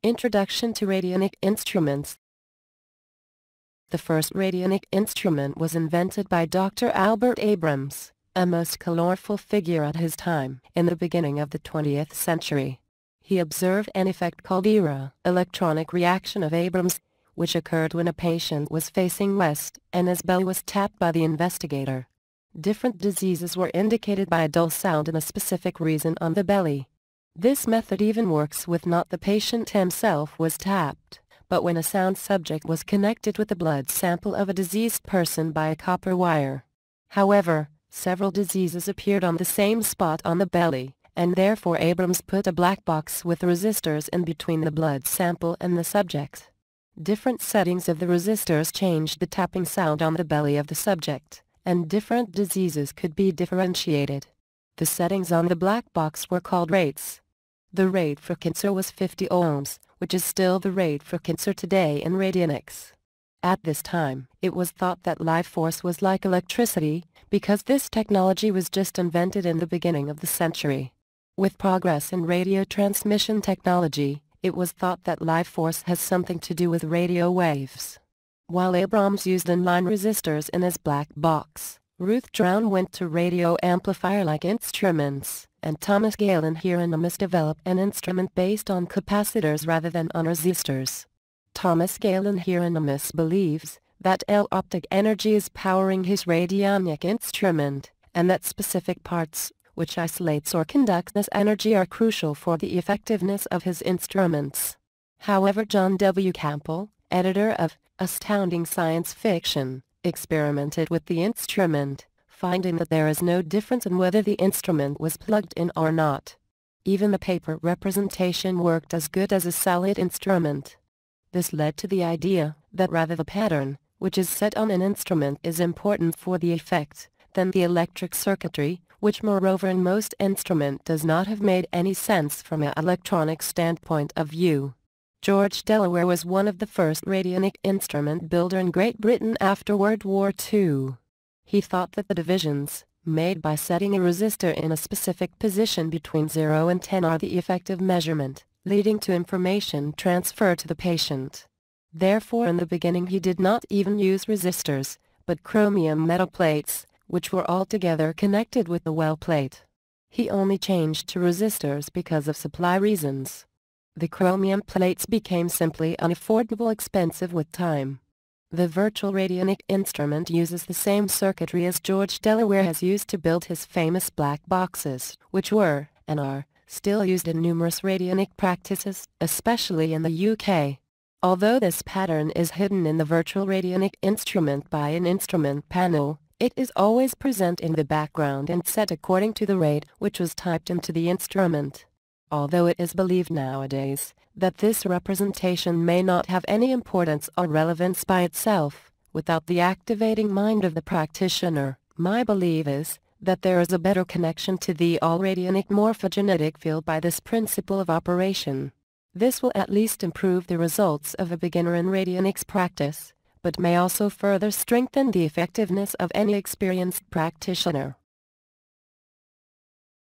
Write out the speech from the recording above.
Introduction to Radionic Instruments. The first radionic instrument was invented by Dr. Albert Abrams, a most colorful figure at his time, in the beginning of the 20th century. He observed an effect called ERA, electronic reaction of Abrams, which occurred when a patient was facing west and his belly was tapped by the investigator. Different diseases were indicated by a dull sound in a specific region on the belly. This method even works with not the patient himself was tapped, but when a sound subject was connected with the blood sample of a diseased person by a copper wire. However, several diseases appeared on the same spot on the belly, and therefore Abrams put a black box with resistors in between the blood sample and the subject. Different settings of the resistors changed the tapping sound on the belly of the subject, and different diseases could be differentiated. The settings on the black box were called rates. The rate for cancer was 50 ohms, which is still the rate for cancer today in radionics. At this time, it was thought that life force was like electricity, because this technology was just invented in the beginning of the century. With progress in radio transmission technology, it was thought that life force has something to do with radio waves. While Abrams used inline resistors in his black box, Ruth Drown went to radio amplifier-like instruments, and Thomas Galen Hieronymus developed an instrument based on capacitors rather than on resistors. Thomas Galen Hieronymus believes that electro-optic energy is powering his radionic instrument, and that specific parts, which isolates or conducts this energy, are crucial for the effectiveness of his instruments. However, John W. Campbell, editor of Astounding Science Fiction, experimented with the instrument, finding that there is no difference in whether the instrument was plugged in or not. Even the paper representation worked as good as a solid instrument. This led to the idea that rather the pattern, which is set on an instrument, is important for the effect, than the electric circuitry, which moreover in most instrument does not have made any sense from an electronic standpoint of view. George Delaware was one of the first radionic instrument builder in Great Britain after World War II. He thought that the divisions, made by setting a resistor in a specific position between 0 and 10 are the effective measurement, leading to information transfer to the patient. Therefore in the beginning he did not even use resistors, but chromium metal plates, which were altogether connected with the well plate. He only changed to resistors because of supply reasons. The chromium plates became simply unaffordable expensive with time. The virtual radionic instrument uses the same circuitry as George Delaware has used to build his famous black boxes, which were, and are, still used in numerous radionic practices, especially in the UK. Although this pattern is hidden in the virtual radionic instrument by an instrument panel, it is always present in the background and set according to the rate which was typed into the instrument. Although it is believed nowadays that this representation may not have any importance or relevance by itself, without the activating mind of the practitioner, my belief is that there is a better connection to the all-radionic morphogenetic field by this principle of operation. This will at least improve the results of a beginner in radionics practice, but may also further strengthen the effectiveness of any experienced practitioner.